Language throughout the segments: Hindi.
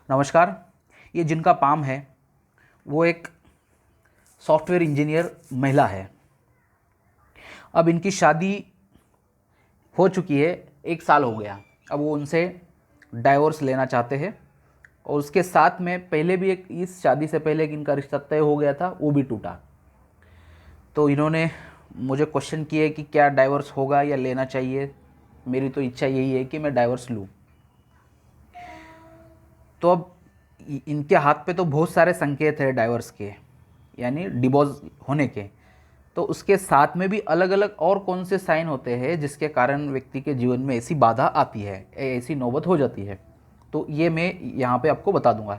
नमस्कार। ये जिनका पाम है वो एक सॉफ्टवेयर इंजीनियर महिला है। अब इनकी शादी हो चुकी है, 1 साल हो गया। अब वो उनसे डाइवोर्स लेना चाहते हैं और उसके साथ में पहले भी एक इस शादी से पहले एक इनका रिश्ता तय हो गया था, वो भी टूटा। तो इन्होंने मुझे क्वेश्चन किए कि क्या डाइवोर्स होगा या लेना चाहिए। मेरी तो इच्छा यही है कि मैं डाइवोर्स लूँ। तो अब इनके हाथ पे तो बहुत सारे संकेत है डाइवोर्स के, यानी डिवोर्स होने के। तो उसके साथ में भी अलग अलग और कौन से साइन होते हैं जिसके कारण व्यक्ति के जीवन में ऐसी बाधा आती है, ऐसी नौबत हो जाती है। तो ये मैं यहाँ पे आपको बता दूंगा।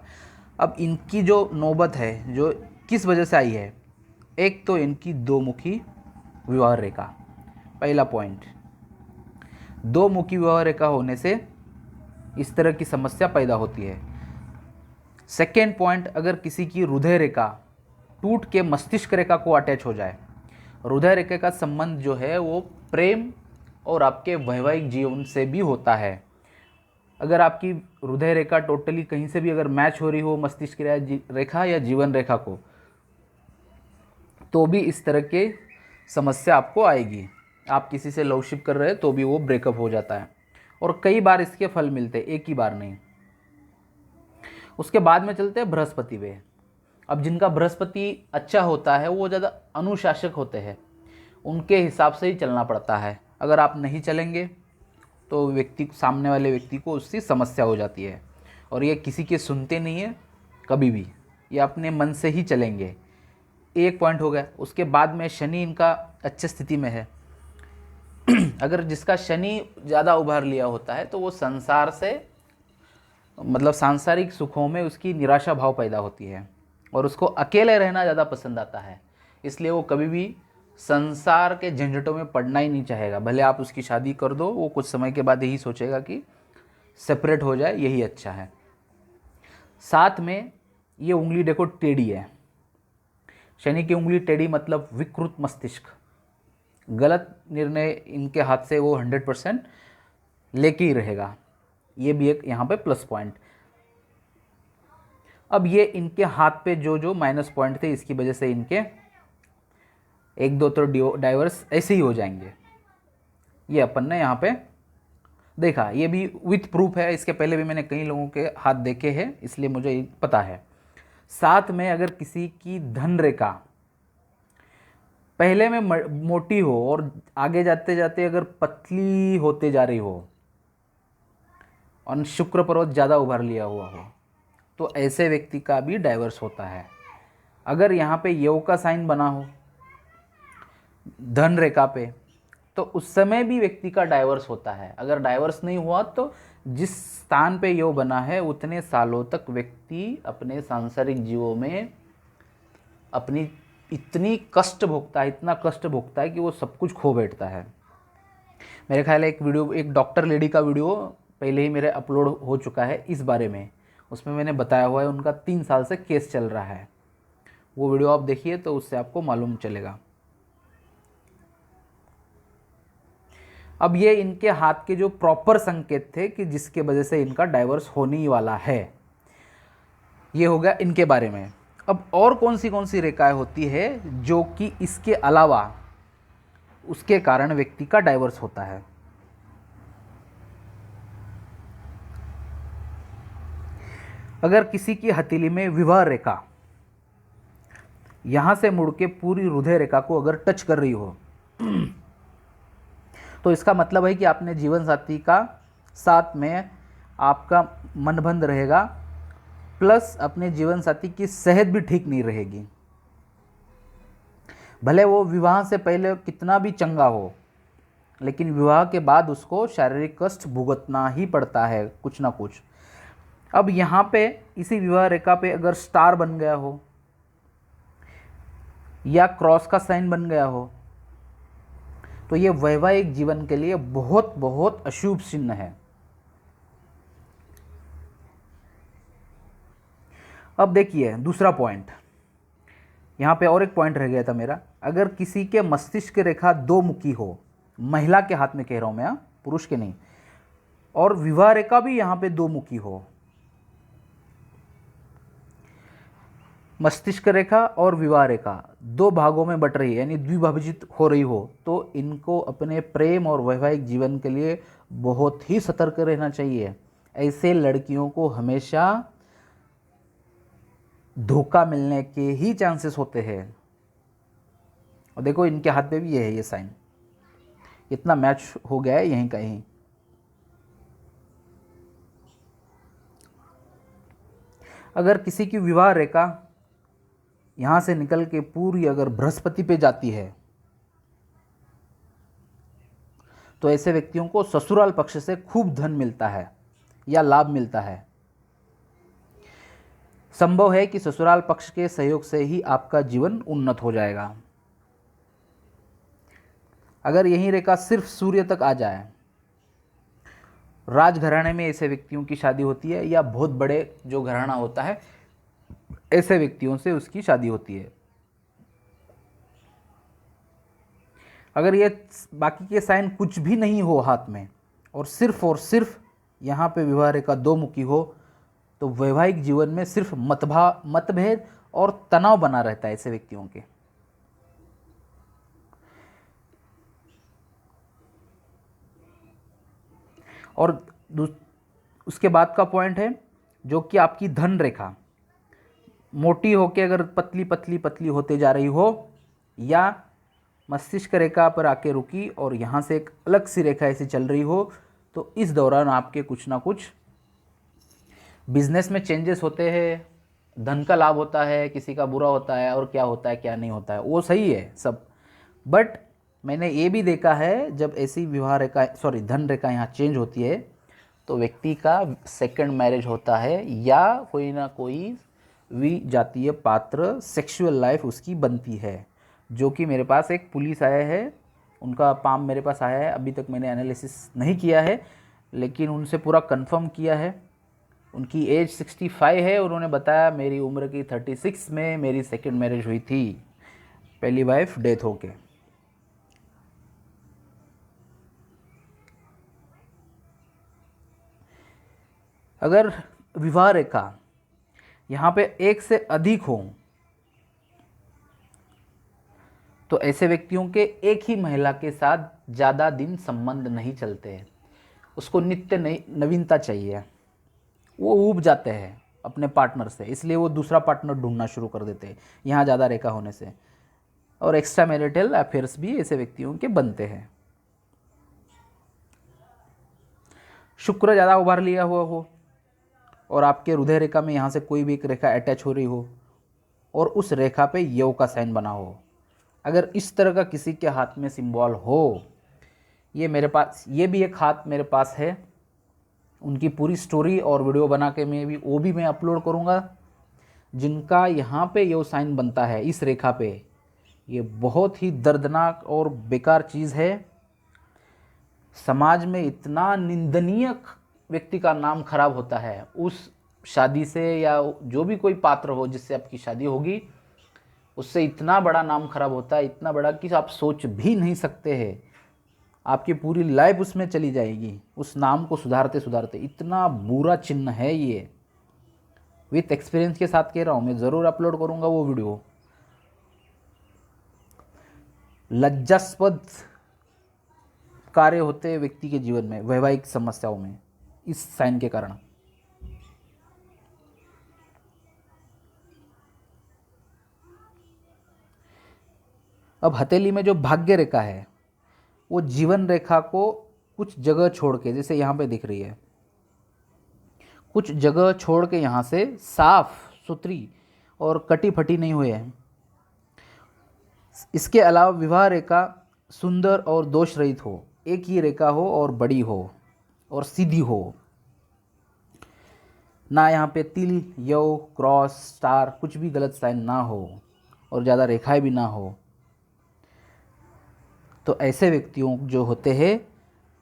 अब इनकी जो नौबत है जो किस वजह से आई है, एक तो इनकी दो मुखी विवाह रेखा। पहला पॉइंट, दो मुखी विवाह रेखा होने से इस तरह की समस्या पैदा होती है। सेकेंड पॉइंट, अगर किसी की हृदय रेखा टूट के मस्तिष्क रेखा को अटैच हो जाए। हृदय रेखा का संबंध जो है वो प्रेम और आपके वैवाहिक जीवन से भी होता है। अगर आपकी हृदय रेखा टोटली कहीं से भी अगर मैच हो रही हो मस्तिष्क रेखा या जीवन रेखा को, तो भी इस तरह के समस्या आपको आएगी। आप किसी से लवशिप कर रहे हैं तो भी वो ब्रेकअप हो जाता है और कई बार इसके फल मिलते हैं, एक ही बार नहीं। उसके बाद में चलते हैं बृहस्पति पे। अब जिनका बृहस्पति अच्छा होता है वो ज़्यादा अनुशासक होते हैं, उनके हिसाब से ही चलना पड़ता है। अगर आप नहीं चलेंगे तो सामने वाले व्यक्ति को उससे समस्या हो जाती है और ये किसी के सुनते नहीं है कभी भी, ये अपने मन से ही चलेंगे। एक पॉइंट हो गया। उसके बाद में शनि इनका अच्छी स्थिति में है। अगर जिसका शनि ज़्यादा उभार लिया होता है तो वो संसार से मतलब सांसारिक सुखों में उसकी निराशा भाव पैदा होती है और उसको अकेले रहना ज़्यादा पसंद आता है। इसलिए वो कभी भी संसार के झंझटों में पड़ना ही नहीं चाहेगा। भले आप उसकी शादी कर दो, वो कुछ समय के बाद यही सोचेगा कि सेपरेट हो जाए, यही अच्छा है। साथ में ये उंगली देखो टेढ़ी है। शनि की उंगली टेढ़ी मतलब विकृत मस्तिष्क, गलत निर्णय इनके हाथ से वो 100% लेके ही रहेगा। ये भी एक यहाँ पे प्लस पॉइंट। अब ये इनके हाथ पे जो जो माइनस पॉइंट थे इसकी वजह से इनके एक दो तो डाइवर्स ऐसे ही हो जाएंगे। ये अपन ने यहाँ पे देखा, ये भी विथ प्रूफ है। इसके पहले भी मैंने कई लोगों के हाथ देखे हैं, इसलिए मुझे ये पता है। साथ में अगर किसी की धन रेखा पहले में मोटी हो और आगे जाते जाते अगर पतली होते जा रही हो और शुक्र पर्वत ज़्यादा उभर लिया हुआ हो, तो ऐसे व्यक्ति का भी डाइवर्स होता है। अगर यहाँ पे योग का साइन बना हो धन रेखा पे, तो उस समय भी व्यक्ति का डाइवर्स होता है। अगर डाइवर्स नहीं हुआ तो जिस स्थान पे योग बना है उतने सालों तक व्यक्ति अपने सांसारिक जीवों में अपनी इतनी कष्ट भोगता है, इतना कष्ट भोगता है कि वो सब कुछ खो बैठता है। मेरे ख्याल है एक वीडियो, एक डॉक्टर लेडी का वीडियो पहले ही मेरे अपलोड हो चुका है इस बारे में। उसमें मैंने बताया हुआ है, उनका 3 साल से केस चल रहा है। वो वीडियो आप देखिए तो उससे आपको मालूम चलेगा। अब ये इनके हाथ के जो प्रॉपर संकेत थे कि जिसके वजह से इनका डाइवर्स होने ही वाला है, ये हो गया इनके बारे में। अब और कौन सी रेखाएं होती है जो कि इसके अलावा उसके कारण व्यक्ति का डाइवर्स होता है। अगर किसी की हथेली में विवाह रेखा यहां से मुड़ के पूरी हृदय रेखा को अगर टच कर रही हो तो इसका मतलब है कि आपने जीवन साथी का साथ में आपका मनबंध रहेगा, प्लस अपने जीवन साथी की सेहत भी ठीक नहीं रहेगी। भले वो विवाह से पहले कितना भी चंगा हो, लेकिन विवाह के बाद उसको शारीरिक कष्ट भुगतना ही पड़ता है कुछ ना कुछ। अब यहाँ पे इसी विवाह रेखा पे अगर स्टार बन गया हो या क्रॉस का साइन बन गया हो तो ये वैवाहिक जीवन के लिए बहुत बहुत अशुभ चिन्ह है। अब देखिए दूसरा पॉइंट, यहाँ पे और एक पॉइंट रह गया था मेरा। अगर किसी के मस्तिष्क रेखा दो मुखी हो, महिला के हाथ में कह रहा हूँ मैं, पुरुष के नहीं, और विवाह रेखा भी यहाँ पे दो मुखी हो, मस्तिष्क रेखा और विवाह रेखा दो भागों में बट रही है, यानी द्विभाजित हो रही हो, तो इनको अपने प्रेम और वैवाहिक जीवन के लिए बहुत ही सतर्क रहना चाहिए। ऐसे लड़कियों को हमेशा धोखा मिलने के ही चांसेस होते हैं। और देखो इनके हाथ में भी ये है, ये साइन इतना मैच हो गया है यहीं कहीं। अगर किसी की विवाह रेखा यहाँ से निकल के पूरी अगर बृहस्पति पे जाती है तो ऐसे व्यक्तियों को ससुराल पक्ष से खूब धन मिलता है या लाभ मिलता है। संभव है कि ससुराल पक्ष के सहयोग से ही आपका जीवन उन्नत हो जाएगा। अगर यही रेखा सिर्फ सूर्य तक आ जाए, राजघराने में ऐसे व्यक्तियों की शादी होती है या बहुत बड़े जो घराना होता है ऐसे व्यक्तियों से उसकी शादी होती है। अगर ये बाकी के साइन कुछ भी नहीं हो हाथ में और सिर्फ यहाँ पे विवाह रेखा दो मुखी हो, तो वैवाहिक जीवन में सिर्फ मतभेद और तनाव बना रहता है ऐसे व्यक्तियों के। और उसके बाद का पॉइंट है जो कि आपकी धन रेखा मोटी होके अगर पतली पतली पतली होते जा रही हो या मस्तिष्क रेखा पर आके रुकी और यहाँ से एक अलग सी रेखा ऐसी चल रही हो, तो इस दौरान आपके कुछ ना कुछ बिजनेस में चेंजेस होते हैं, धन का लाभ होता है, किसी का बुरा होता है, और क्या होता है क्या नहीं होता है वो सही है सब। बट मैंने ये भी देखा है जब ऐसी धन रेखा यहाँ चेंज होती है तो व्यक्ति का सेकंड मैरिज होता है या कोई ना कोई विजातीय पात्र सेक्सुअल लाइफ उसकी बनती है। जो कि मेरे पास एक पुलिस आया है, उनका पाम मेरे पास आया है, अभी तक मैंने एनालिसिस नहीं किया है लेकिन उनसे पूरा कंफर्म किया है। उनकी एज 65 है, उन्होंने बताया मेरी उम्र की 36 में मेरी सेकंड मैरिज हुई थी, पहली वाइफ डेथ होके। अगर विवाह रेखा यहाँ पे एक से अधिक हो तो ऐसे व्यक्तियों के एक ही महिला के साथ ज़्यादा दिन संबंध नहीं चलते हैं। उसको नित्य नवीनता चाहिए, वो ऊब जाते हैं अपने पार्टनर से, इसलिए वो दूसरा पार्टनर ढूंढना शुरू कर देते हैं यहाँ ज़्यादा रेखा होने से। और एक्स्ट्रा मैरिटल अफेयर्स भी ऐसे व्यक्तियों के बनते हैं। शुक्र ज़्यादा उभार लिया हुआ हो और आपके हृदय रेखा में यहाँ से कोई भी एक रेखा अटैच हो रही हो और उस रेखा पे यव का साइन बना हो, अगर इस तरह का किसी के हाथ में सिंबल हो, ये मेरे पास ये भी एक हाथ मेरे पास है, उनकी पूरी स्टोरी और वीडियो बना के वो भी मैं अपलोड करूँगा। जिनका यहाँ पे यव साइन बनता है इस रेखा पे, ये बहुत ही दर्दनाक और बेकार चीज़ है। समाज में इतना निंदनीय व्यक्ति का नाम खराब होता है उस शादी से, या जो भी कोई पात्र हो जिससे आपकी शादी होगी उससे इतना बड़ा नाम खराब होता है, इतना बड़ा कि आप सोच भी नहीं सकते हैं। आपकी पूरी लाइफ उसमें चली जाएगी उस नाम को सुधारते सुधारते। इतना बुरा चिन्ह है ये, विथ एक्सपीरियंस के साथ कह रहा हूँ, मैं ज़रूर अपलोड करूँगा वो वीडियो। लज्जास्पद कार्य होते हैं व्यक्ति के जीवन में वैवाहिक समस्याओं में इस साइन के कारण। अब हथेली में जो भाग्य रेखा है वो जीवन रेखा को कुछ जगह छोड़ के, जैसे यहाँ पे दिख रही है, कुछ जगह छोड़ के यहाँ से साफ सुथरी और कटी फटी नहीं हुई है। इसके अलावा विवाह रेखा सुंदर और दोष रहित हो, एक ही रेखा हो और बड़ी हो और सीधी हो, ना यहाँ पे तिल, यव, क्रॉस, स्टार कुछ भी गलत साइन ना हो और ज़्यादा रेखाएं भी ना हो। तो ऐसे व्यक्तियों जो होते हैं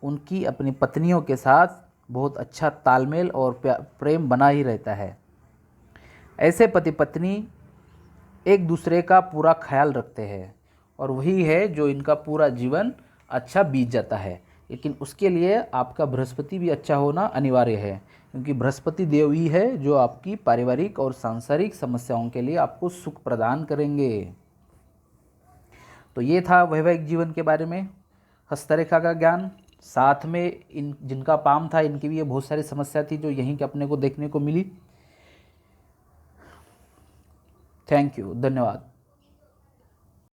उनकी अपनी पत्नियों के साथ बहुत अच्छा तालमेल और प्रेम बना ही रहता है। ऐसे पति पत्नी एक दूसरे का पूरा ख्याल रखते हैं और वही है जो इनका पूरा जीवन अच्छा बीत जाता है। लेकिन उसके लिए आपका बृहस्पति भी अच्छा होना अनिवार्य है। क्योंकि बृहस्पति देव ही है जो आपकी पारिवारिक और सांसारिक समस्याओं के लिए आपको सुख प्रदान करेंगे। तो ये था वैवाहिक जीवन के बारे में हस्तरेखा का ज्ञान। साथ में इन जिनका पाम था इनकी भी ये बहुत सारी समस्या थी जो यहीं के अपने को देखने को मिली। थैंक यू, धन्यवाद।